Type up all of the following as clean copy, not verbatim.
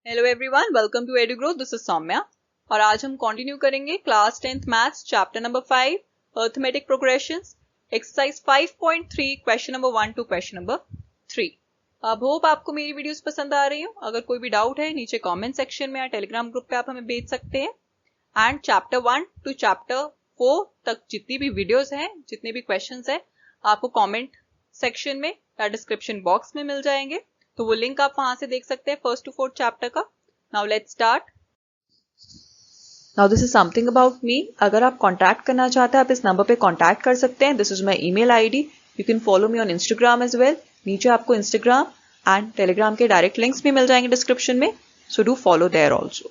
Hello everyone, welcome to Edugro. This is Saumya और आज हम कंटिन्यू करेंगे class 10th maths chapter number 5 arithmetic progressions exercise 5.3 question number 1 to question number 3। अब hope आपको मेरी videos पसंद आ रही हो। अगर कोई भी डाउट है नीचे कमेंट सेक्शन में या टेलीग्राम ग्रुप पे आप हमें भेज सकते हैं। एंड चैप्टर 1 टू चैप्टर 4 तक जितनी भी वीडियोस हैं, जितने भी क्वेश्चंस हैं, आपको कमेंट सेक्शन में या डिस्क्रिप्शन बॉक्स में मिल जाएंगे। तो वो लिंक आप वहां से देख सकते हैं फर्स्ट टू फोर्थ चैप्टर का। Now let's start. Now this is something about me. अगर आप कांटेक्ट करना चाहते हैं आप इस नंबर पे कांटेक्ट कर सकते हैं। This is my email ID. You can follow me on Instagram as well. नीचे आपको इंस्टाग्राम एंड टेलीग्राम के डायरेक्ट लिंक्स भी मिल जाएंगे डिस्क्रिप्शन में, so do follow there also.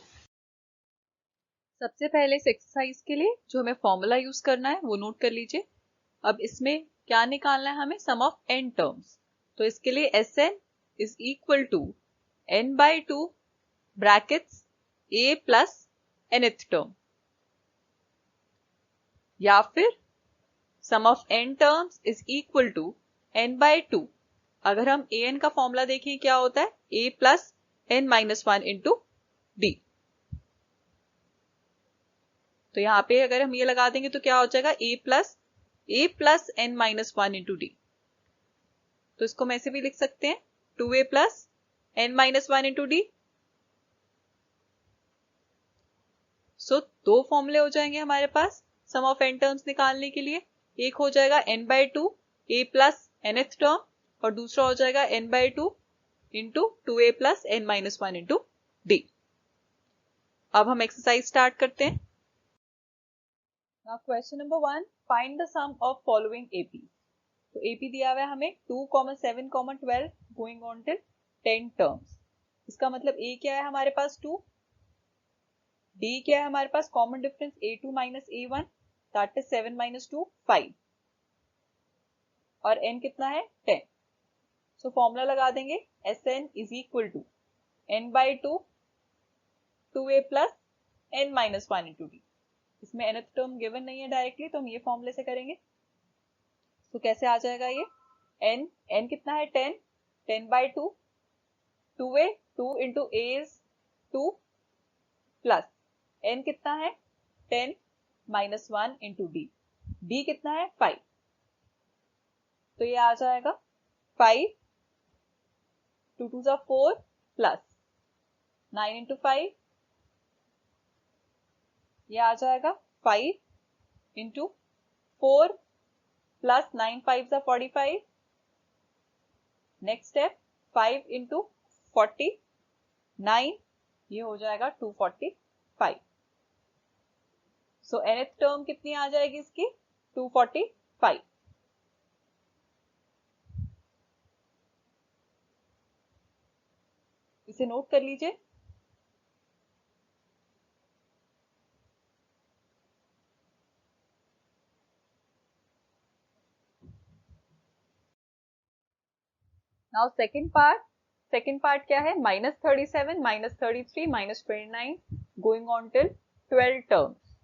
सबसे पहले इस एक्सरसाइज के लिए जो हमें फॉर्मूला यूज करना है वो नोट कर लीजिए। अब इसमें क्या निकालना है हमें? Sum of n terms. तो इसके लिए Sn is equal to n/2 brackets a plus nth term, या फिर sum of n terms is equal to n/2। अगर हम an का फॉर्मूला देखें क्या होता है? a plus n-1 into D. तो यहाँ पे अगर हम ये लगा देंगे तो क्या हो जाएगा? a plus n-1 into D. तो इसको हम ऐसे भी लिख सकते हैं 2a plus n-1 into D. सो दो फॉर्मूले हो जाएंगे हमारे पास सम ऑफ n टर्म्स निकालने के लिए। एक हो जाएगा n/2 a plus nth term और दूसरा हो जाएगा n/2 into 2a plus n-1 into D. अब हम एक्सरसाइज स्टार्ट करते हैं। Now question number 1, find the sum of following AP। तो AP दिया हुआ है हमें 2, 7, 12 गोइंग ऑन टिल 10 टर्म्स। इसका मतलब A क्या है हमारे पास? 2। D क्या है हमारे पास? Common difference A2 minus A1 that is 7 minus 2 5। और N कितना है? 10। सो फॉर्मूला लगा देंगे Sn is equal to n/2 2a plus n-1 into D. इसमें nth टर्म गिवन नहीं है डायरेक्टली, तो हम ये फॉर्मूले से करेंगे। तो कैसे आ जाएगा ये? n कितना है? 10। 10/2 2a 2 into a is 2 plus n कितना है? 10 माइनस 1 इंटू डी। डी कितना है? 5। तो ये आ जाएगा 5 2 2 जा 4 प्लस 9 इंटू 5। ये आ जाएगा 5 इंटू 4 प्लस 9 5 जा 45। नेक्स्ट स्टेप 5 इंटू 40 9, ये हो जाएगा 245। सो nth टर्म कितनी आ जाएगी इसकी? 245। इसे नोट कर लीजिए। नाउ सेकेंड पार्ट क्या है? -37 -33 -29 गोइंग ऑन टिल 12 टर्म्स।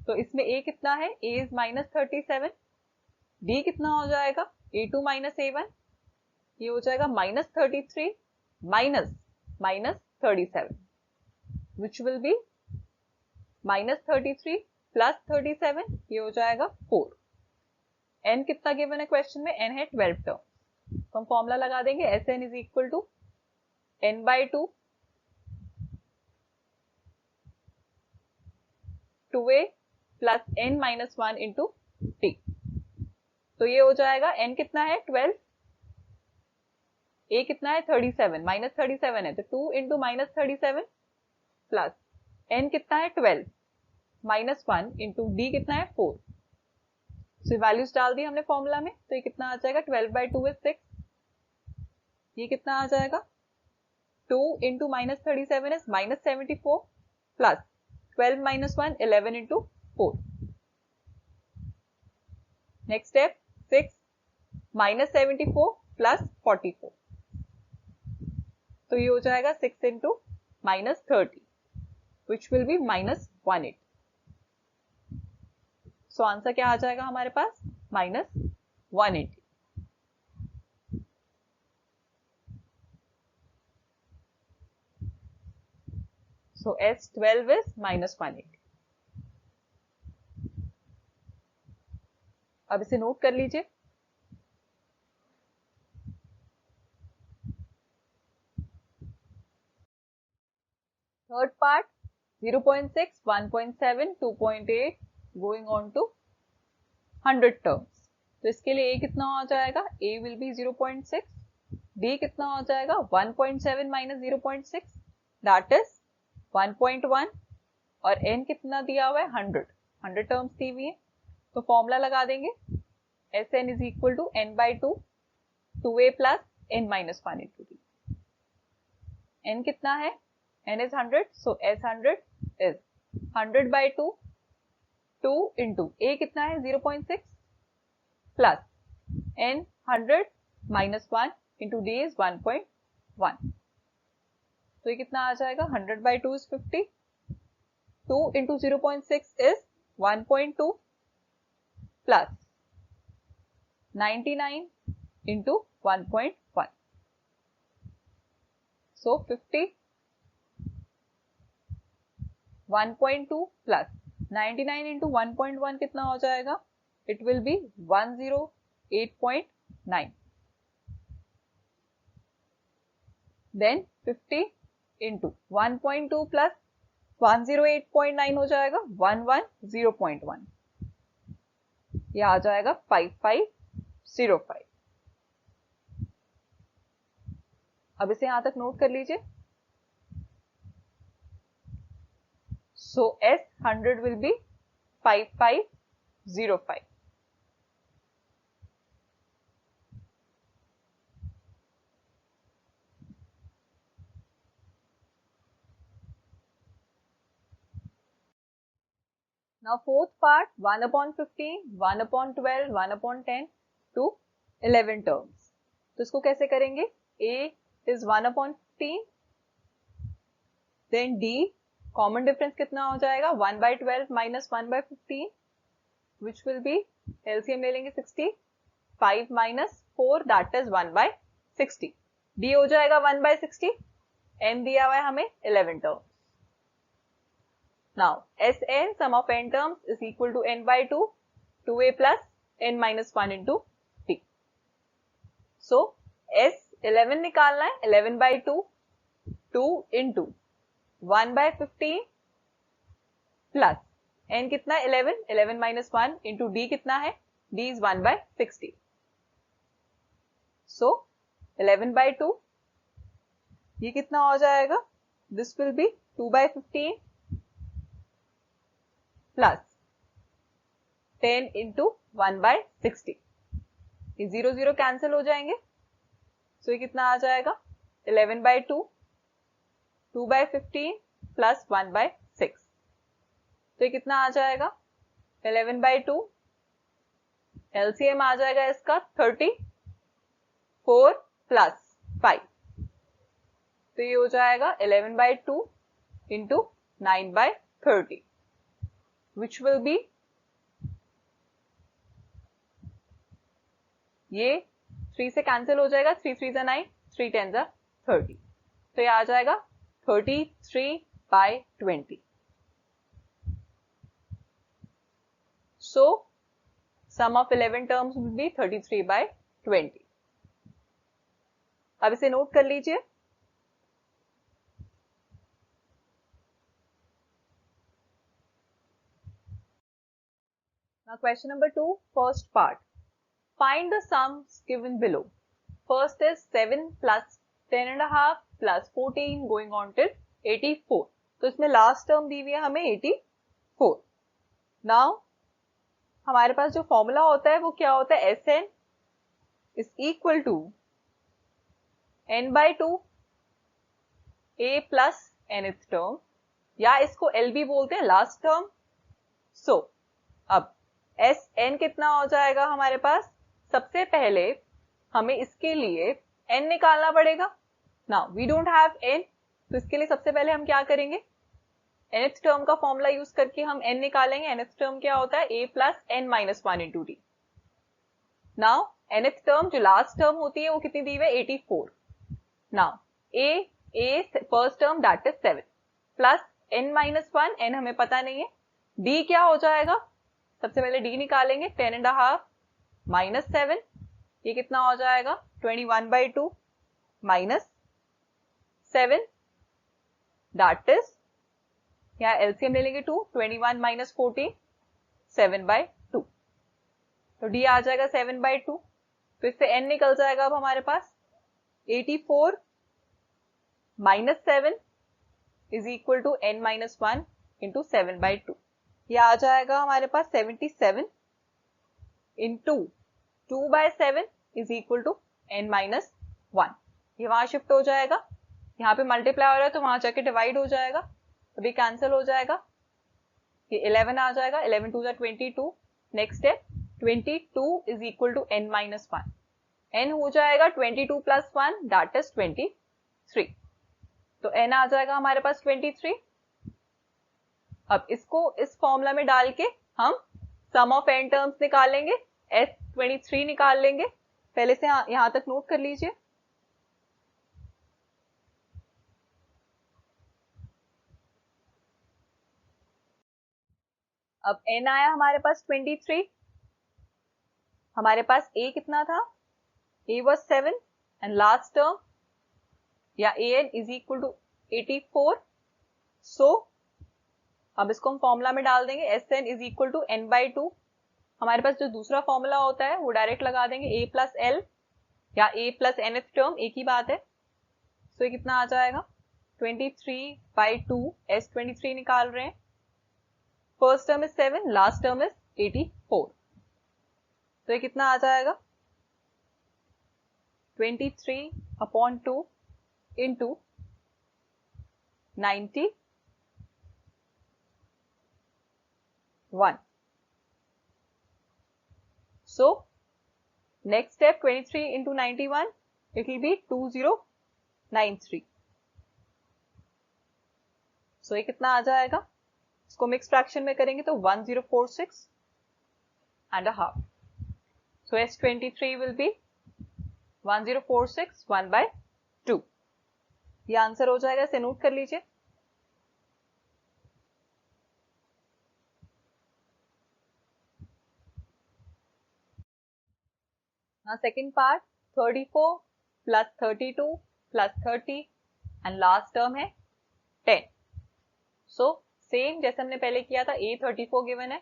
तो इसमें a कितना है? a is -37। d कितना हो जाएगा? a2 माइनस a1, ये हो जाएगा -33 minus 37 which will be -33 plus 37, ये हो जाएगा 4। n कितना गिवन है क्वेश्चन में? n है 12 टर्म। तो हम फॉर्मूला लगा देंगे Sn is equal to n/2 2a plus n-1 into D. तो ये हो जाएगा n कितना है? 12, a कितना है? 37 -37 है तो 2 इंटू -37 प्लस n कितना है? 12 -1 इंटू डी कितना है? 4। सो वैल्यूज डाल दी हमने फॉर्मूला में, तो ये कितना आ जाएगा? 12/2 इज 6। ये कितना आ जाएगा? 2 into -37 is -74 plus 12 minus 1 11 into 4। Next step 6 -74 plus 44। तो ये हो जाएगा 6 into -30 which will be -180। So answer क्या आ जाएगा हमारे पास? -180। So S12 is -180. अब इसे नोट कर लीजिए. Third part 0.6, 1.7, 2.8 going on to 100 terms. तो इसके लिए A कितना हो जाएगा? A will be 0.6. D कितना हो जाएगा? 1.7 माइनस 0.6 दैट इज 1.1. और N कितना दिया हुआ है? 100 टर्म्स दी हुई है. तो फॉर्मूला लगा देंगे. Sn is equal to n by 2, 2a plus n minus 1 into d. N कितना है? N is 100, so S100 is 100 by 2, 2 into A कितना है? 0.6 plus N 100 minus 1 into D is 1.1. तो ये कितना आ जाएगा? 100 by 2 is 50. 2 into 0.6 is 1.2 plus 99 into 1.1. So 50. 1.2 plus 99 into 1.1 कितना हो जाएगा? It will be 108.9. Then 50 into 1.2 plus 108.9 हो जाएगा 110.1. ये आ जाएगा 5505. अब इसे यहां तक नोट कर लीजिए. So S100 will be 5505. Now fourth part 1 upon 15, 1 upon 12, 1 upon 10 to 11 terms. तो इसको कैसे करेंगे? A is 1 upon 15. Then D common difference कितना हो जाएगा? 1 by 12 minus 1 by 15 which will be LCM ले लेंगे 60. 5 minus 4 that is 1 by 60. D हो जाएगा 1 by 60. N दिया हुआ है हमें 11 terms. Now Sn sum of n terms is equal to n by 2, 2a plus n minus 1 into d. So S11 निकालना है. 11 by 2, 2 into 1 by 15 plus n कितना है? 11. 11 minus 1 into d कितना है? d is 1 by 60. So 11 by 2 ये कितना हो जाएगा? This will be 2 by 15 plus 10 into 1 by 60. ये 0 0 कैंसिल हो जाएंगे. So ये कितना आ जाएगा? 11 by 2, 2 by 15 plus 1 by 6. तो ये कितना आ जाएगा? 11 by 2. LCM आ जाएगा इसका 30. 4 plus 5. तो ये हो जाएगा 11 by 2 into 9 by 30. Which will be ये 3 से कैंसिल हो जाएगा. 3 3 9, 3 10 30. तो ये आ जाएगा 33 by 20. So sum of 11 terms will be 33 by 20. अब इसे नोट कर लीजिए. Now question number 2, first part. Find the sums given below. First is 7 plus 10 and a half plus 14 going on till 84. तो इसमें लास्ट टर्म दी हुई है हमें 84. Now हमारे पास जो फॉर्मूला होता है वो क्या होता है? Sn is equal to n by 2 a plus nth term, या इसको L भी बोलते हैं, लास्ट टर्म. सो अब Sn कितना हो जाएगा हमारे पास? सबसे पहले हमें इसके लिए n निकालना पड़ेगा. Now we don't have n, तो इसके लिए सबसे पहले हम क्या करेंगे? nth टर्म का फॉर्मूला यूज करके हम n निकालेंगे. nth टर्म क्या होता है? a plus n minus 1 into D. Now nth term जो लास्ट टर्म होती है वो कितनी दी हुई है? 84. Now a first term that is 7. Plus n-1, n हमें पता नहीं है, d क्या हो जाएगा, सबसे पहले d निकालेंगे, 10.5 माइनस 7, ये कितना हो जाएगा 21/2 माइनस 7, दैट इज, यहाँ एलसीएम ले लेंगे 2, 21 माइनस 14, 7/2, तो d आ जाएगा 7/2, तो इससे n निकल जाएगा अब हमारे पास 84 minus 7 is equal to n-1 into 7/2, यह आ जाएगा हमारे पास 77 into 2/7 is equal to n-1, ये वहां शिफ्ट हो जाएगा, यहाँ पे मल्टीप्लाई हो रहा है तो वहां जाके डिवाइड हो जाएगा, अभी कैंसिल हो जाएगा, ये 11 आ जाएगा, 11 2 22, नेक्स्ट है 22 is equal to n-1, n हो जाएगा 22 प्लस 1 दैट इज 23, तो n आ जाएगा हमारे पास 23। अब इसको इस फॉर्मूला में डाल के हम सम ऑफ n टर्म्स निकालेंगे, S23 निकाल लेंगे, पहले से यहां तक नोट कर लीजिए। अब n आया हमारे पास 23, हमारे पास a कितना था, a was 7 and last term या an इज इक्वल टू 84, सो अब इसको हम फॉर्मूला में डाल देंगे, Sn is equal to n/2, हमारे पास जो दूसरा फॉर्मूला होता है वो डायरेक्ट लगा देंगे, a प्लस एल या a प्लस nth टर्म एक ही बात है, सो ये कितना आ जाएगा 23/2, S23 निकाल रहे हैं, first term is 7, last term is 84, तो ये कितना आ जाएगा 23/2 into 91, so next step 23 into 91, it will be 2093, so ये कितना आ जाएगा, इसको मिक्स फ्रैक्शन में करेंगे तो 1046 and a half, so S23 will be 1046 1/2, ये आंसर हो जाएगा, इसे नोट कर लीजिए। Now second part, 34 plus 32 plus 30 and last term है 10, so same जैसे हमने पहले किया था, a 34 given है,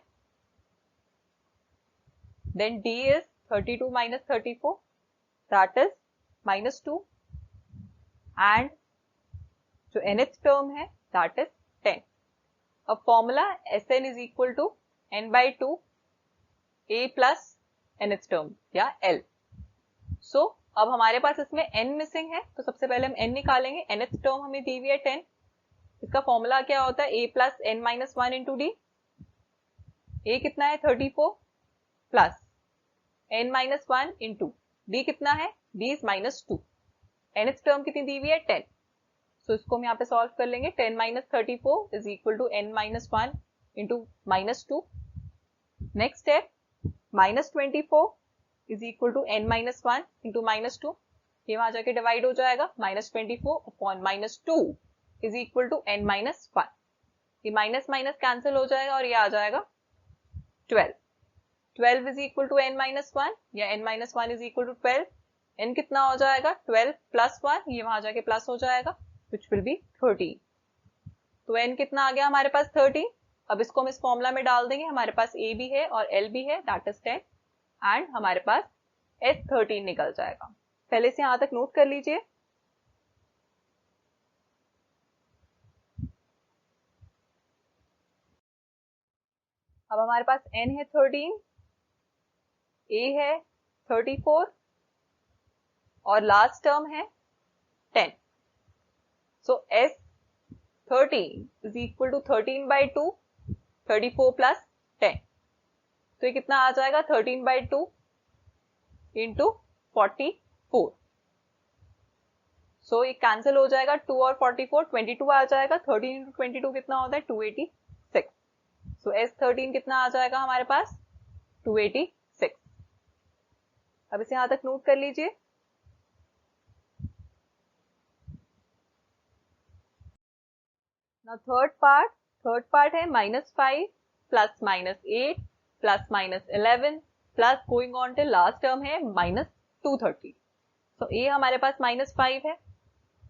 then d is 32 minus 34 that is minus 2 and जो nth term है that is 10, अब formula Sn is equal to n/2 a plus nth term या l, सो अब हमारे पास इसमें n मिसिंग है, तो सबसे पहले हम n निकालेंगे, nth टर्म हमें दी हुई है 10, इसका फॉर्मूला क्या होता है, a plus n-1 into D, a कितना है 34 प्लस n-1 इंटू डी कितना है, d इज -2, nth टर्म कितनी दी हुई है 10, सो इसको हम यहाँ पे सॉल्व कर लेंगे, 10 minus 34 is equal to n-1 into -2, next है -24 is equal to n-1 into -2, ये वहां जाके डिवाइड हो जाएगा, -24 upon -2 is equal to n-1, ये माइनस माइनस कैंसिल हो जाएगा और ये आ जाएगा 12, 12 इज इक्वल टू n-1 या n-1 is equal to 12, n कितना हो जाएगा 12 प्लस 1, ये वहां जाके प्लस हो जाएगा विच विल बी 13, तो n कितना आ गया हमारे पास 13, अब इसको हम इस फॉर्मूला में डाल देंगे, हमारे पास a भी है और l भी है दैट इज 10 एंड हमारे पास S13 निकल जाएगा, पहले से यहां तक नोट कर लीजिए। अब हमारे पास n है 13, a है 34 और लास्ट टर्म है 10, so S13 is equal to 13/2, 34 plus 10, तो ये कितना आ जाएगा 13/2 इंटू 44, सो ये कैंसिल हो जाएगा, 2 और 44 22 आ जाएगा, 13 इंटू 22 कितना होता है 286, सो S13 कितना आ जाएगा हमारे पास 286, अब इसे यहां तक नोट कर लीजिए। नाउ थर्ड पार्ट है -5 plus -8 plus -11 plus going on till last term है -230। तो ए हमारे पास -5 है,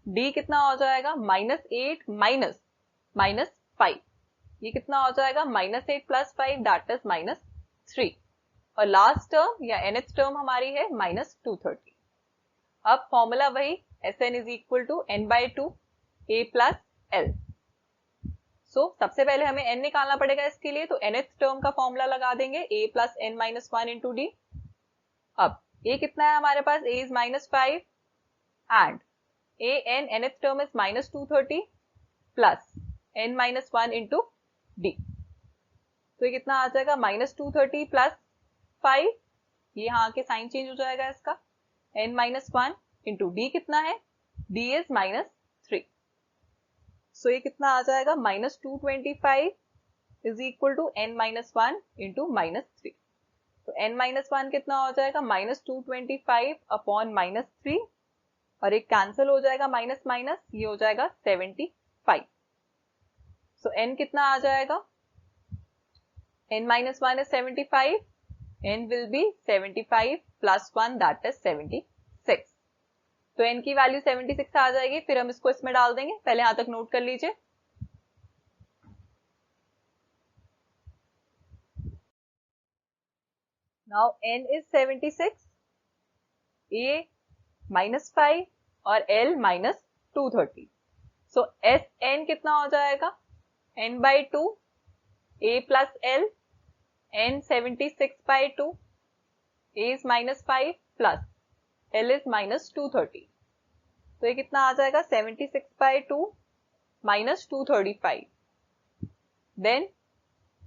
डी कितना हो जाएगा -8 -5, ये कितना हो जाएगा -8 प्लस 5 दैट इज -3, और लास्ट टर्म या nth टर्म हमारी है -230। अब फॉर्मूला वही Sn is equal to n/2 a plus l। So सबसे पहले हमें n निकालना पड़ेगा इसके लिए, तो nth टर्म का फॉर्मूला लगा देंगे a plus n minus 1 into D. अब a कितना है हमारे पास, a is -5 and a n nth term is -230 plus n minus 1 into D. तो ये कितना आ जाएगा -230 प्लस 5, ये यहाँ के साइन चेंज हो जाएगा इसका, n माइनस 1 इंटू डी कितना है, d इज -3। सो ये कितना आ जाएगा -225 is equal to n minus 1 into -3। तो n माइनस 1 कितना हो जाएगा -225 अपॉन -3, और एक कैंसिल हो जाएगा माइनस माइनस, ये हो जाएगा 75। सो n कितना आ जाएगा, n minus 1 is 75, n will be 75 plus 1 that is 76। तो n की वैल्यू 76 आ जाएगी, फिर हम इसको इसमें डाल देंगे, पहले यहां तक नोट कर लीजिए। नाउ n इज 76, a -5 और l -230। सो Sn कितना हो जाएगा, n/2 a plus l, n 76/2, a is -5 plus l is -230। तो ये कितना आ जाएगा 76/2 -235, देन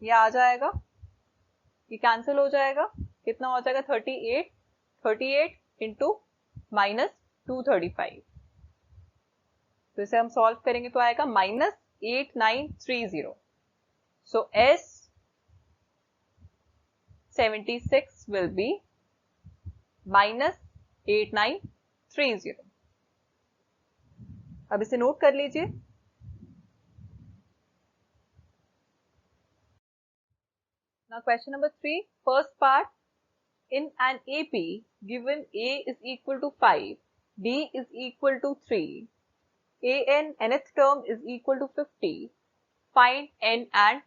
ये आ जाएगा, ये कैंसिल हो जाएगा, कितना हो जाएगा 38 इंटू -235। तो इसे हम सॉल्व करेंगे तो आएगा -8930। सो S76 विल बी -8930। अब इसे नोट कर लीजिए। Now question number 3, first part, in an AP given A is equal to 5, D is equal to 3, AN nth term is equal to 50, find N and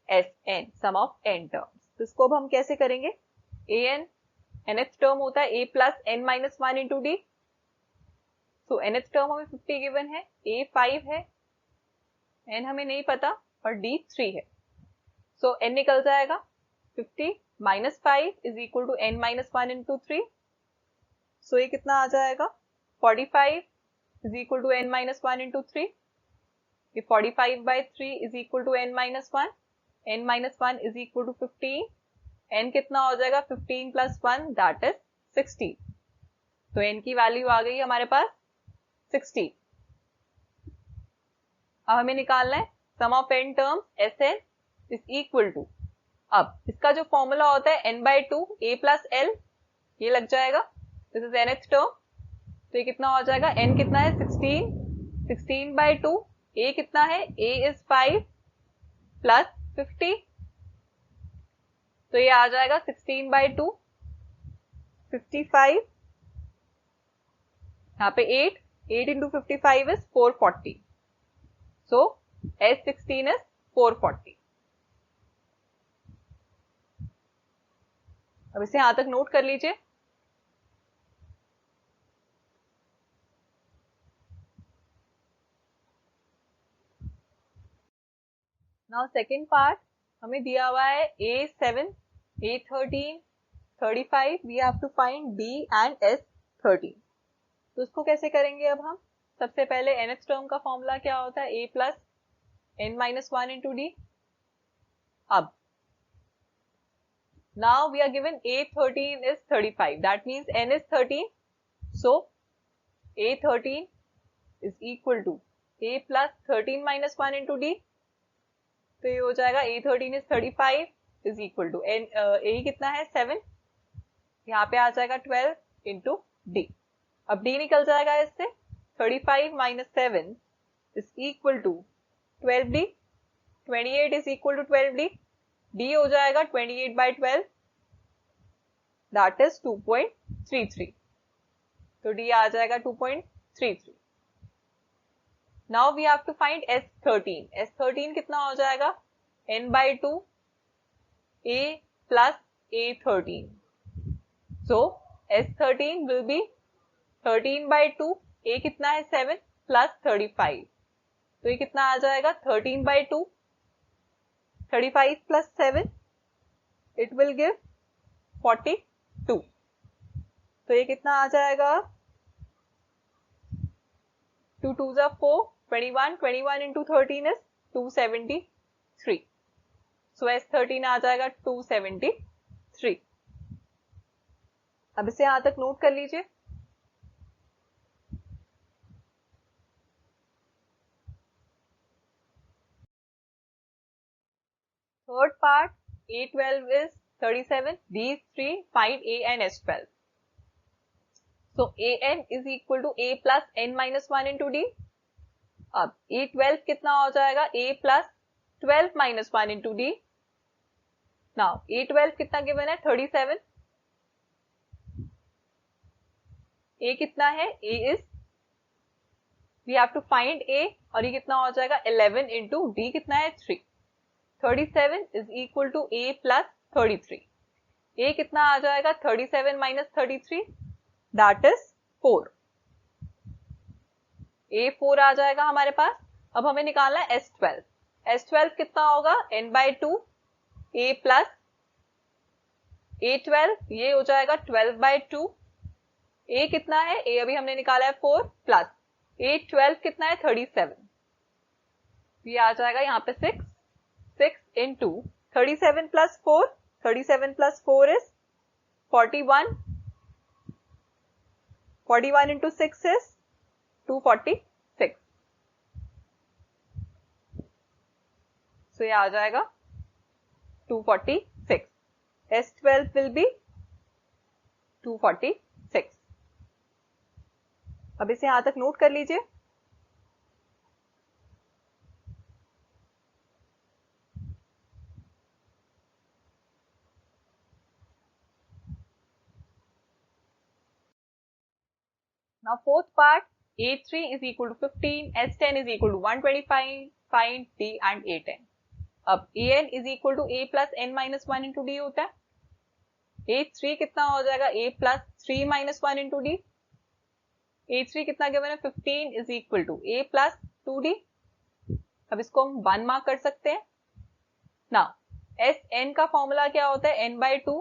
Sn sum of n terms। तो इसको अब हम कैसे करेंगे, AN nth term होता है a plus n minus 1 into D. So nth term हमें 50 given है, a 5 है, n हमें नहीं पता और d 3 है। सो n निकल जाएगा 50 minus 5 is equal to n minus 1 into 3। So ये कितना आ जाएगा 45 is equal to n minus 1 into 3। ये 45/3 is equal to n minus 1, n minus 1 is equal to 15, n कितना हो जाएगा 15 प्लस 1 दैट इज 16। तो n की वैल्यू आ गई हमारे पास 60। अब हमें निकालना है sum of n terms Sn is equal to, अब इसका जो फॉर्मूला होता है n/2 a प्लस l, ये लग जाएगा, दिस इज nth टर्म। तो ये कितना हो जाएगा, n कितना है 16, 16/2, a कितना है, a इज 5 प्लस 50, तो ये आ जाएगा 16/2 55, यहाँ पे 8 into 55 is 440। So S16 is 440। अब इसे यहां तक नोट कर लीजिए। नाउ सेकेंड पार्ट, हमें दिया हुआ है A7, A13, 35, we have to find D and S13। तो उसको कैसे करेंगे अब हम, सबसे पहले nth टर्म का फॉर्मूला क्या होता है, a plus n minus 1 into D. अब now we are given A13 is 35, that means n is 13, so A13 is equal to a plus 13 minus 1 into d। तो ये हो जाएगा A13 is 35 is equal to n, a कितना है 7, यहाँ पे आ जाएगा 12 into d। अब d निकल जाएगा इससे, 35 minus 7 is equal to 12D, 28 is equal to 12D, D हो जाएगा 28/12, दैट इज 2.33, तो D आ जाएगा 2.33। Now we have to find S13, S13 कितना हो जाएगा, n/2 A plus A13, so S13 will be 13/2, A कितना है 7 plus 35, तो ये कितना आ जाएगा 13/2, 35 plus 7, it will give 42, तो ये कितना आ जाएगा, 2 2s are 4, 21, 21 into 13 is 273, so S13 आ जाएगा 273। अब इसे यहां तक नोट कर लीजिए। Third part, A12 is 37, these three, find A and S12. So AN is equal to A plus N minus 1 into D. अब A12 कितना हो जाएगा, A plus 12 minus 1 into D. Now A12 कितना given है 37, A कितना है, A is, we have to find A, और ये कितना हो जाएगा 11 into D कितना है 3, 37 is equal to A plus 33, A कितना आ जाएगा 37 minus 33, that is 4, A 4 आ जाएगा हमारे पास। अब हमें निकालना है S12, S12 कितना होगा n/2 A plus A12, ये हो जाएगा 12/2, A कितना है, A अभी हमने निकाला है 4 प्लस A12 कितना है 37, ये आ जाएगा यहाँ पे 6, 6 into 37 plus 4, 37 plus 4 is 41, 41 into 6 is 246, so ये आ जाएगा 246, S12 will be 246। अब इसे यहां तक नोट कर लीजिए। Now fourth part, A3 is equal to 15, S10 is equal to 125, find D and A10। अब AN is equal to A plus N minus 1 into D होता है, A3 कितना हो जाएगा, A plus 3 minus 1 into D, A3 कितना given है 15 is equal to A plus 2D, अब इसको हम 1 मार्क कर सकते हैं। Now SN का फॉर्मूला क्या होता है, n/2,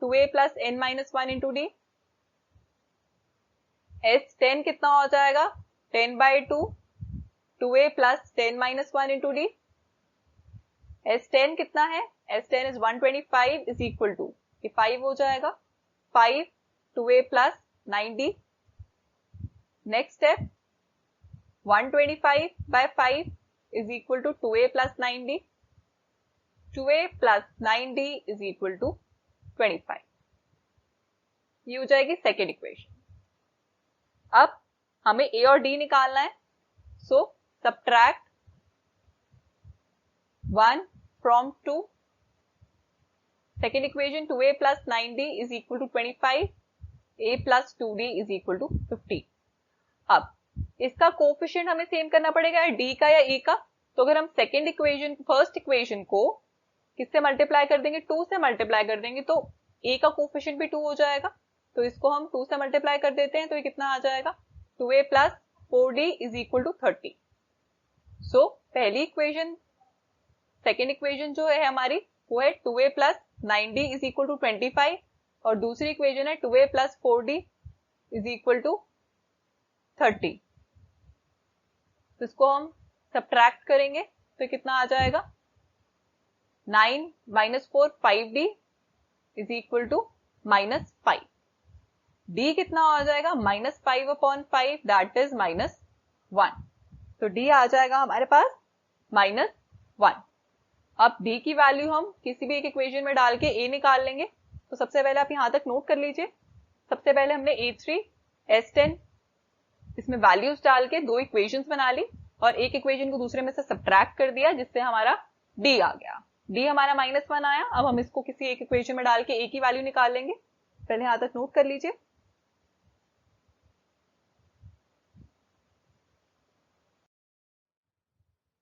2A plus N minus 1 into D, S10 कितना हो जाएगा 10/2, 2A plus 10 minus 1 into D, S10 कितना है, S10 is 125 is equal to, ये 5 हो जाएगा, 5 2A plus 9D, next step 125/5 is equal to 2A plus 9D, 2A plus 9D is equal to 25, ये हो जाएगी सेकेंड इक्वेशन। अब हमें A और D निकालना है, so subtract 1 from 2, second equation 2A plus 9D is equal to 25, A plus 2D is equal to 50। अब इसका कोफिशिएंट हमें सेम करना पड़ेगा D का या A का, तो अगर हम सेकेंड इक्वेशन फर्स्ट इक्वेशन को किससे मल्टीप्लाई कर देंगे, 2 से मल्टीप्लाई कर देंगे, तो A का कोफिशिएंट भी 2 हो जाएगा, तो इसको हम 2 से मल्टीप्लाई कर देते हैं, तो ये कितना आ जाएगा 2A plus 4D is equal to 30। सो पहली इक्वेशन सेकेंड इक्वेशन जो है हमारी वो है 2A plus 9D is equal to 25, और दूसरी इक्वेशन है 2A plus 4D is equal to 30, तो इसको हम सब्ट्रैक्ट करेंगे तो कितना आ जाएगा 9 minus 4 5D is equal to -5, D कितना आ जाएगा -5/5, दैट इज -1, तो D आ जाएगा हमारे पास -1। अब D की वैल्यू हम किसी भी एक इक्वेशन में डाल के A निकाल लेंगे, तो सबसे पहले आप यहां तक नोट कर लीजिए। सबसे पहले हमने A3 S10 इसमें वैल्यूज डाल के दो इक्वेशंस बना ली, और एक इक्वेशन को दूसरे में से सब्ट्रैक्ट कर दिया, जिससे हमारा डी आ गया। डी हमारा -1 आया। अब हम इसको किसी एक इक्वेशन में डाल के ए की वैल्यू निकाल लेंगे। पहले यहां तक नोट कर लीजिए।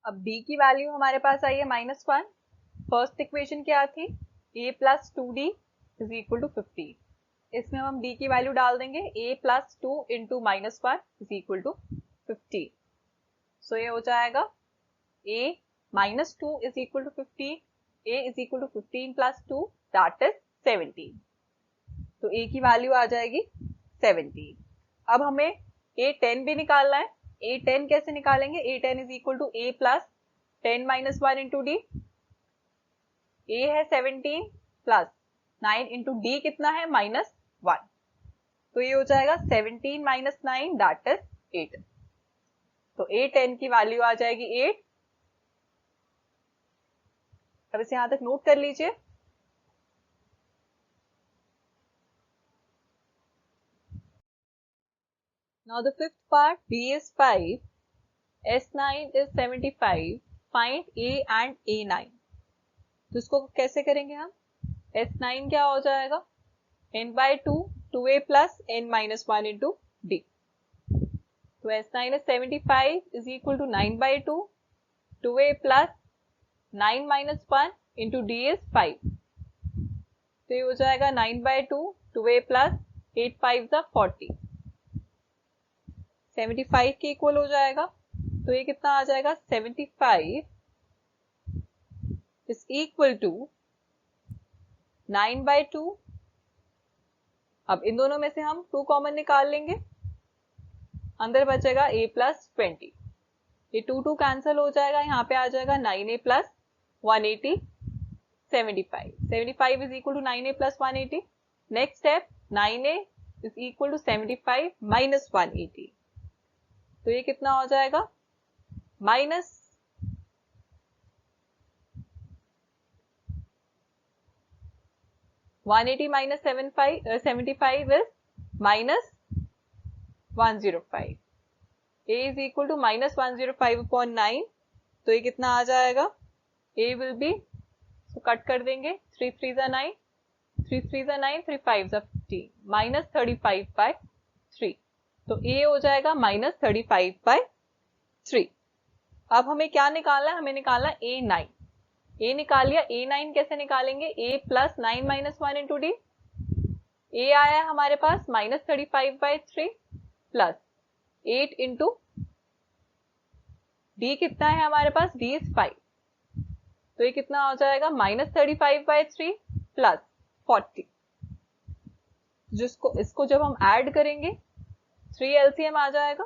अब डी की वैल्यू हमारे पास आई है -1। फर्स्ट इक्वेशन क्या थी, a + 2d = 50। इसमें हम d की वैल्यू डाल देंगे, a + 2 × -1 = 50। सो ये हो जाएगा a - 2 = 15, a = 15 + 2 दैट इज 17। तो a की वैल्यू आ जाएगी 17। अब हमें a10 भी निकालना है। a10 कैसे निकालेंगे, a10 = a + 10 - 1 × d। a है 17 प्लस 9 × d कितना है, -1। तो ये हो जाएगा 17 - 9 दैट इज 8। तो a10 की वैल्यू आ जाएगी 8। अब इसे यहां तक नोट कर लीजिए। Now the fifth part, b is 5, s9 is 75, find a and a9। तो इसको कैसे करेंगे हम, s9 क्या हो जाएगा, n/2 2a + n - 1 × d। तो s9 is 75 = 9/2, 2a + 9 - 1 × d is 5। तो ये हो जाएगा 9/2, 2a + 8 5 40, 75 के इक्वल हो जाएगा। तो ये कितना आ जाएगा, 75 = 9/2। अब इन दोनों में से हम 2 कॉमन निकाल लेंगे, अंदर बचेगा a + 20। ये 2 कैंसिल हो जाएगा, यहाँ पे आ जाएगा 9a + 180, 75। 75 = 9a + 180। Next step, 9a = 75 - 180। तो ये कितना हो जाएगा, -180 - 75 is -105। a is equal to -105/9। तो ये कितना आ जाएगा, a will be, तो कट कर देंगे, 3 3 = 9, 3 3 = 9, 3 5 = 15, -35/3। तो a हो जाएगा -35/3। अब हमें क्या निकालना है, हमें निकालना है a9। a निकाल लिया, a9 कैसे निकालेंगे, a + 9 - 1 × d। a आया हमारे पास -35/3 प्लस 8 × d कितना है हमारे पास, d is 5। तो ये कितना हो जाएगा, -35/3 प्लस 40। जिसको इसको जब हम ऐड करेंगे 3 LCM आ जाएगा,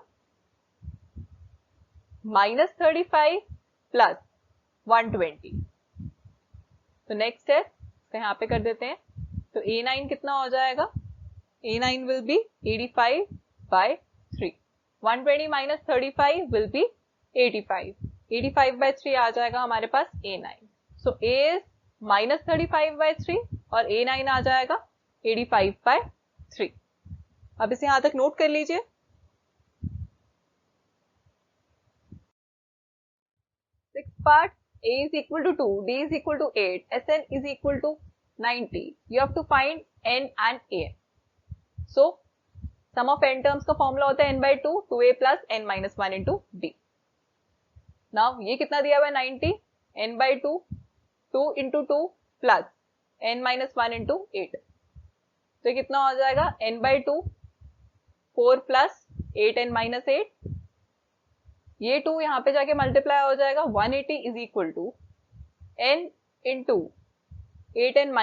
-35 प्लस 120। तो नेक्स्ट है, इसको यहाँ पे कर देते हैं। तो a9 कितना हो जाएगा, a9 will be 85/3। 120 - 35 will be 85। 85/3 आ जाएगा हमारे पास a9। सो a is -35/3 और a9 आ जाएगा 85/3। अब इसे यहां तक नोट कर लीजिए। Sixth part, a is equal to 2, d is equal to 8, sn is equal to 90। You have to find n and an। So sum of n terms का formula होता है n/2, 2a + n - 1 × d। Now ये कितना दिया हुआ है, 90, n/2, 2 × 2 plus n - 1 × 8। तो ये कितना हो जाएगा, n/2, 4 + 8n - 8। ये 2 यहाँ पे जाके मल्टीप्लाई हो जाएगा, 180 is equal to n × 8n -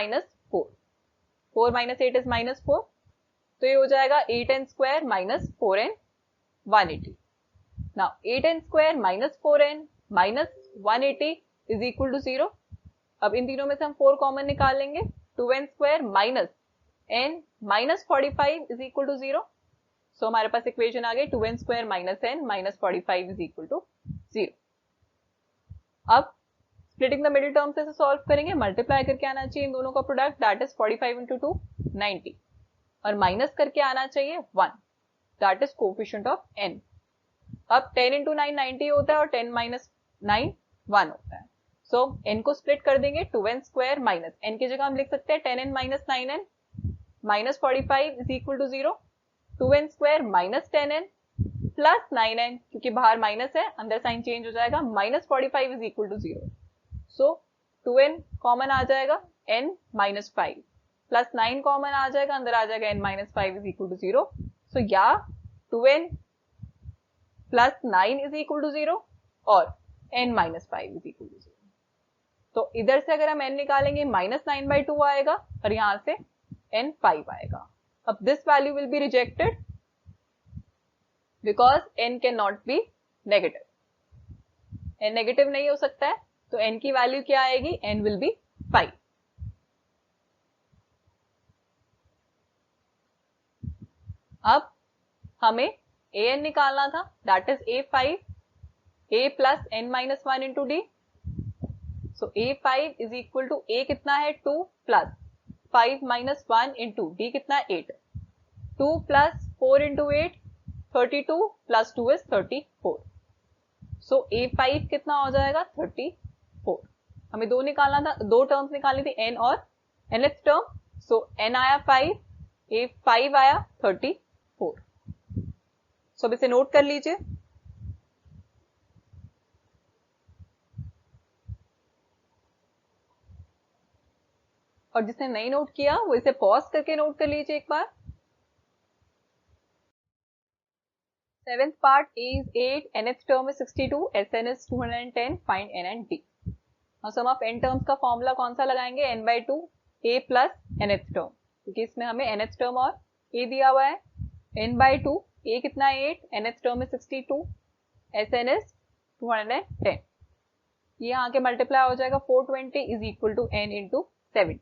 4। 4 - 8 is -4। तो ये हो जाएगा 8n² - 4n 180। Now 8n² - 4n - 180 is equal to 0। अब इन तीनों में से हम 4 कॉमन निकाल लेंगे, 2n² - n - 45 is equal to 0। सो हमारे पास इक्वेशन आ गई 2n² - n - 45 is equal to 0। अब स्प्लिटिंग द मिडिल टर्म से सॉल्व करेंगे, मल्टीप्लाई करके आना चाहिए इन दोनों का प्रोडक्ट, दैट इज 45 × 2 90, और माइनस करके आना चाहिए 1, that is coefficient of n। अब 10 इंटू 9 90 होता है और 10 माइनस 9 1 होता है। सो n को स्प्लिट कर देंगे 2n स्क्वायर माइनस n की जगह हम लिख सकते हैं 10n minus 9n minus 45 is equal to 0, 2n square minus 10n plus 9n, क्योंकि बाहर माइनस है अंदर साइन चेंज हो जाएगा, minus 45 is equal to 0। So 2n common आ जाएगा n माइनस 5 प्लस 9 कॉमन आ जाएगा, अंदर आ जाएगा n minus 5 is equal to 0। So या 2n plus 9 is equal to 0 और n minus 5 is equal to 0। तो इधर से अगर हम n निकालेंगे माइनस 9/2 आएगा और यहां से n 5 आएगा। अब this value will be rejected because n can not be negative, n negative नहीं हो सकता है, तो n की वैल्यू क्या आएगी, n विल बी 5। अब हमें an निकालना था, that is a5 a plus n minus 1 into D. So a5 is equal to a कितना है 2 प्लस 5 माइनस 1 इंटू डी कितना 8, 2 plus 4 into 8 32 plus 2 is 34। So a5 कितना हो जाएगा 34। हमें दो निकालना था, दो टर्म्स निकालनी थी n और nth टर्म। सो n आया 5, a5 आया 34। सो अब इसे नोट कर लीजिए। और जिसने नहीं नोट किया वो इसे पॉज करके नोट कर लीजिए एक बार। 7th part A is 8, nth term is 62, Sn is 210, find n and d। और सम ऑफ n टर्म्स का फॉर्मूला कौन सा लगाएंगे, n/2 a plus nth term, क्योंकि इसमें हमें nth टर्म और a दिया हुआ है। n/2 a कितना 8, nth term is 62, Sn is 210, ये यहाँ के मल्टीप्लाई हो जाएगा 420 is equal to n into 70।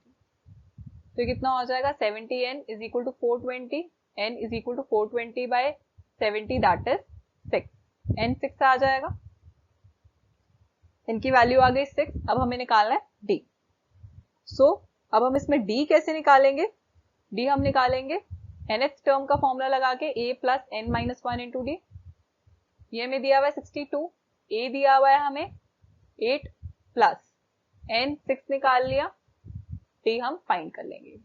तो कितना हो जाएगा 70n is equal to 420, n is equal to 420 by 70 that is 6, n 6 आ जाएगा, इनकी वैल्यू आ गई 6। अब हमें निकालना है d। सो अब हम इसमें d कैसे निकालेंगे, d हम निकालेंगे nth टर्म का फॉर्मूला लगा के a plus n minus 1 into D. ये हमें दिया हुआ है 62, a दिया हुआ है हमें 8 प्लस n 6 निकाल लिया, d हम फाइंड कर लेंगे।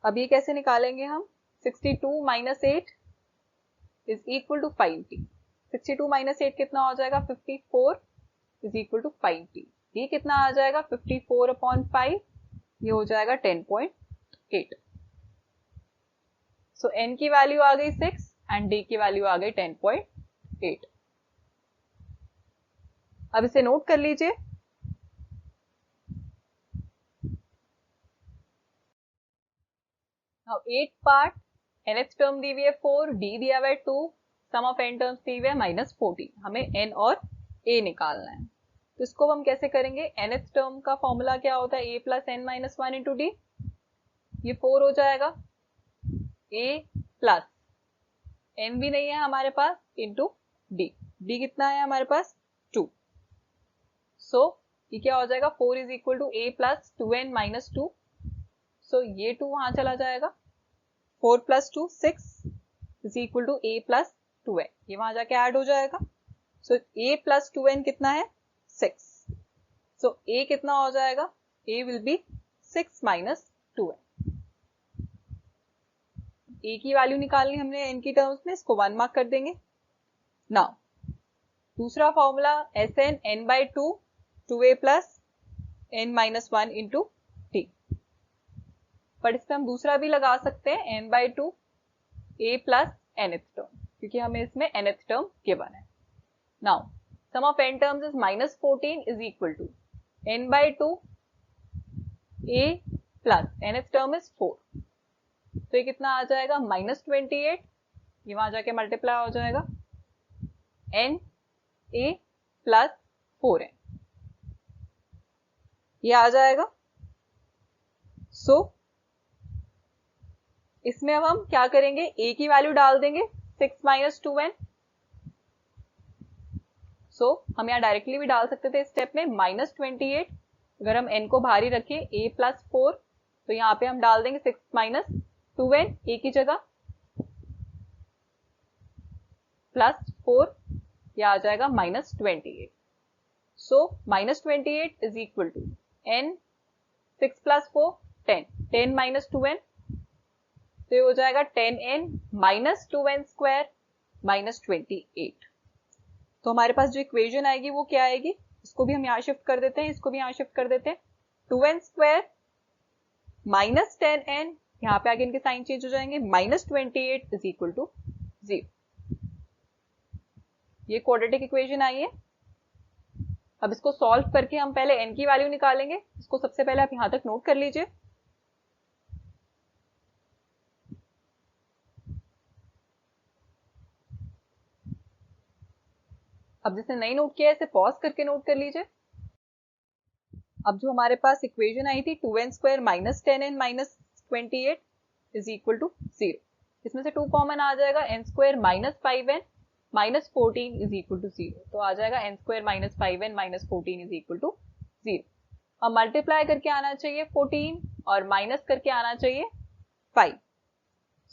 अब ये कैसे निकालेंगे हम, 62 minus 8 is equal to 5t। 62 minus 8 कितना हो जाएगा 54 इज इक्वल टू 5t। ये कितना आ जाएगा 54 अपॉन 5, ये हो जाएगा 10.8। सो n की वैल्यू आ गई 6 एंड d की वैल्यू आ गई 10.8। अब इसे नोट कर लीजिए। Now 8th part, nth term दी हुई है 4, d दिया हुआ है 2, सम ऑफ n टर्म्स दी हुई है माइनस 40। हमें n और a निकालना है, तो इसको हम कैसे करेंगे, nth टर्म का फॉर्मूला क्या होता है, a plus n minus 1 into D. ये 4 हो जाएगा, a प्लस n भी नहीं है हमारे पास इंटू d, d कितना है हमारे पास 2। सो ये क्या हो जाएगा 4 is equal to a plus 2n minus 2। So ये 2 वहां चला जाएगा, 4 plus 2 6 is equal to a plus 2n, ये वहां जाके ऐड हो जाएगा। सो a प्लस 2n कितना है 6। सो a कितना हो जाएगा, a will be 6 minus 2n। a की वैल्यू निकालनी हमने n की टर्म्स में, इसको 1 मार्क कर देंगे। नाउ दूसरा formula Sn n/2 2a plus n minus 1 into t, but इसमें हम दूसरा भी लगा सकते हैं n/2 a plus nth term, क्योंकि हमें इसमें nth टर्म गिवन है। Now sum of n terms is minus 14 is equal to n/2 a plus nth term is 4, तो ये कितना आ जाएगा माइनस 28, ये वहां जाके मल्टीप्लाई हो जाएगा n a प्लस 4n, ये आ जाएगा। सो इसमें अब हम क्या करेंगे, a की वैल्यू डाल देंगे 6 माइनस 2n। सो हम यहाँ डायरेक्टली भी डाल सकते थे इस स्टेप में माइनस 28, अगर हम n को बाहर ही रखें a प्लस 4, तो यहाँ पे हम डाल देंगे 6 माइनस 2n a की जगह प्लस 4 ये आ जाएगा -28। सो -28 is equal to n, 6 + 4 10, 10 - 2n, तो ये हो जाएगा 10n - 2n स्क्वायर -28। तो हमारे पास जो इक्वेशन आएगी वो क्या आएगी, इसको भी हम यहाँ शिफ्ट कर देते हैं, इसको भी यहाँ शिफ्ट कर देते हैं। 2n स्क्वायर -10n, यहाँ पे आगे इनके साइन चेंज हो जाएंगे, -28 इज इक्वल टू 0। ये क्वाड्रेटिक इक्वेशन आई है। अब इसको सॉल्व करके हम पहले n की वैल्यू निकालेंगे। इसको सबसे पहले आप यहां तक नोट कर लीजिए। अब जिसने नहीं नोट किया है इसे पॉज करके नोट कर लीजिए। अब जो हमारे पास इक्वेशन आई थी 2n square -10n -28 is equal to 0, इसमें से 2 कॉमन आ जाएगा, n square -5n -14 is equal to 0। तो आ जाएगा n square -5n -14 is equal to 0। अब मल्टीप्लाई करके आना चाहिए 14 और माइनस करके आना चाहिए 5।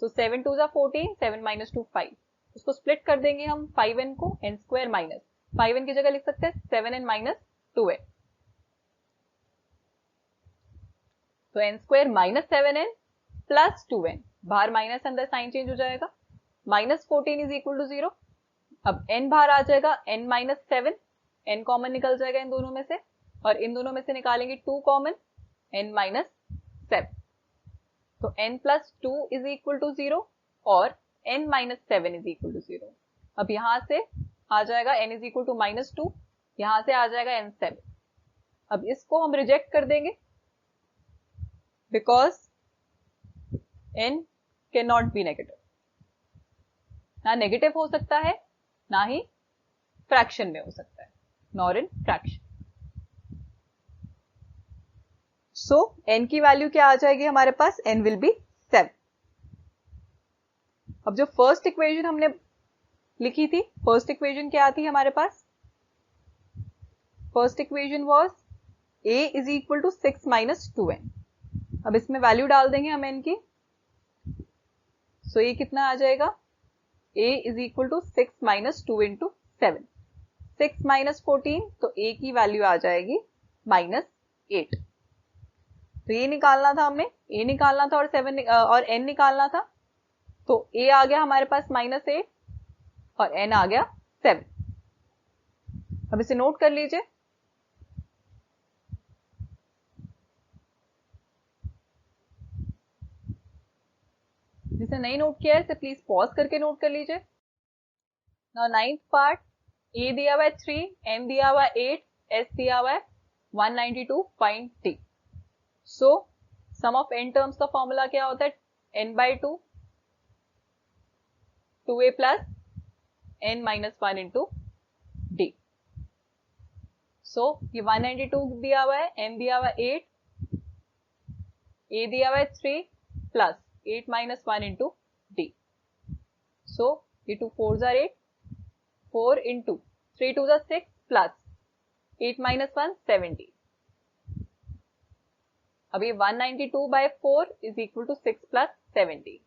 सो 7 2 14, 7 - 2 5। उसको स्प्लिट कर देंगे हम 5n को, n स्क्वायर माइनस 5n की जगह लिख सकते हैं 7n - 2n। तो n square -7n plus 2n, बाहर माइनस अंदर साइन चेंज हो जाएगा, -14 इज इक्वल टू 0। अब n बाहर आ जाएगा, n - 7, n कॉमन निकल जाएगा इन दोनों में से, और इन दोनों में से निकालेंगे 2 कॉमन, n - 7। तो n + 2 इज इक्वल टू 0 और n - 7 इज इक्वल टू 0। अब यहां से आ जाएगा n इज इक्वल टू -2, यहां से आ जाएगा n 7। अब इसको हम रिजेक्ट कर देंगे because n can not be negative, ना नेगेटिव हो सकता है ना ही फ्रैक्शन में हो सकता है, nor in fraction. So n की वैल्यू क्या आ जाएगी हमारे पास, n विल बी 7। अब जो फर्स्ट इक्वेशन हमने लिखी थी, फर्स्ट इक्वेशन क्या थी हमारे पास, first equation was a is equal to 6 - 2n। अब इसमें वैल्यू डाल देंगे हम n की। सो ये कितना आ जाएगा, a is equal to 6 - 2 into 7, 6 - 14, तो a की वैल्यू आ जाएगी -8। तो ये निकालना था हमने, a निकालना था और 7 और n निकालना था। तो a आ गया हमारे पास -8 और n आ गया 7। अब इसे नोट कर लीजिए। जिसे नहीं नोट किया है इसे प्लीज पॉज करके नोट कर लीजिए। नाउ 9th पार्ट, a दिया हुआ है 3, n दिया हुआ है 8, s दिया हुआ है 192.t। So sum of n terms का फॉर्मूला क्या होता है, n/2 2a plus n - 1 into d। So ये 192 दिया हुआ है, n दिया हुआ है 8, a दिया हुआ है 3 प्लस 8 - 1 इंटू d। सो ये 2 4s are 8, 4 into 3 2s are 6 plus 8 - 1 70। अब ये 192/4 इज इक्वल टू 6 प्लस 70,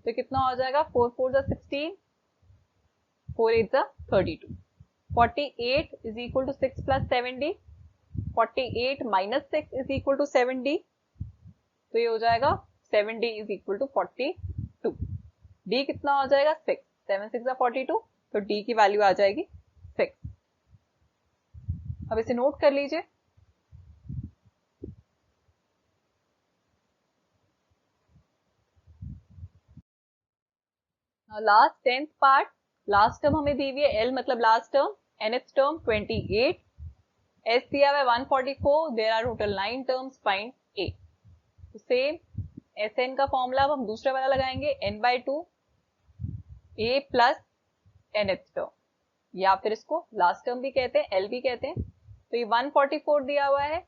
तो कितना हो जाएगा, 4 4s are 16, 4 8s are 32। 48 is equal to 6 plus 70, 48 - 6 is equal to 70, तो ये हो जाएगा 70 इज इक्वल टू 42। d कितना हो जाएगा, 6, 7 6 are 42, तो d की वैल्यू आ जाएगी 6। अब इसे नोट कर लीजिए। Last 10th part, last term हमें दी हुई है l मतलब last term, nth term 28, s दिया हुआ है 144, there are total 9 terms, find a। तो सेम Sn का फॉर्मूला अब हम दूसरा वाला लगाएंगे, n/2 a plus nth term, या फिर इसको लास्ट टर्म भी कहते हैं, l भी कहते हैं। तो ये 144 दिया हुआ है,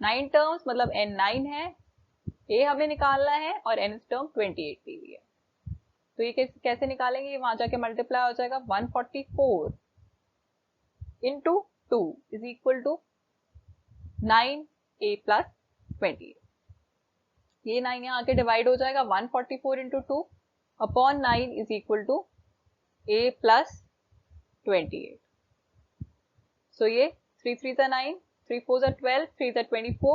9 टर्म्स मतलब n 9 है, a हमें निकालना है और nth टर्म 28 दी हुई है। तो ये कैसे निकालेंगे, ये वहां जाके मल्टीप्लाई हो जाएगा, 144 into 2 is equal to 9a plus 28। ये 9 यहाँ आके डिवाइड हो जाएगा, 144 into 2 upon 9 is equal to a plus 28। So ये 3 3 are 9, 3 4 are 12, 3 are 24,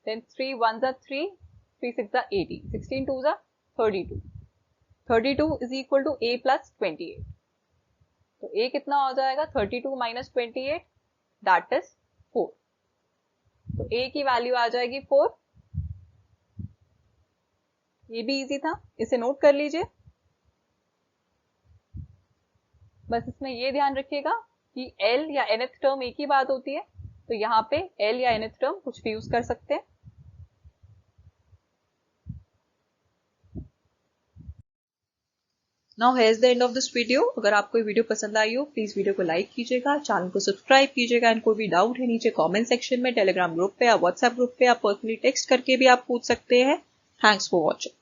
then 3 1 are 3, 3 6 are 18, 16 2 are 32. 32 is equal to a plus 28. तो a कितना हो जाएगा 32 minus 28, that is 4. तो a की वैल्यू आ जाएगी 4. ये भी इजी था, इसे नोट कर लीजिए. बस इसमें ये ध्यान रखिएगा कि l या nth टर्म एक ही बात होती है, तो यहाँ पे l या nth टर्म कुछ भी यूज कर सकते हैं. Now here is the end of this video. अगर आपको ये वीडियो पसंद आई हो प्लीज वीडियो को लाइक कीजिएगा, चैनल को सब्सक्राइब कीजिएगा, एंड कोई भी डाउट है नीचे कमेंट सेक्शन में, टेलीग्राम ग्रुप पे या व्हाट्सएप ग्रुप पे आप पर्सनली टेक्स्ट करके भी आप पूछ सकते हैं. Thanks for watching.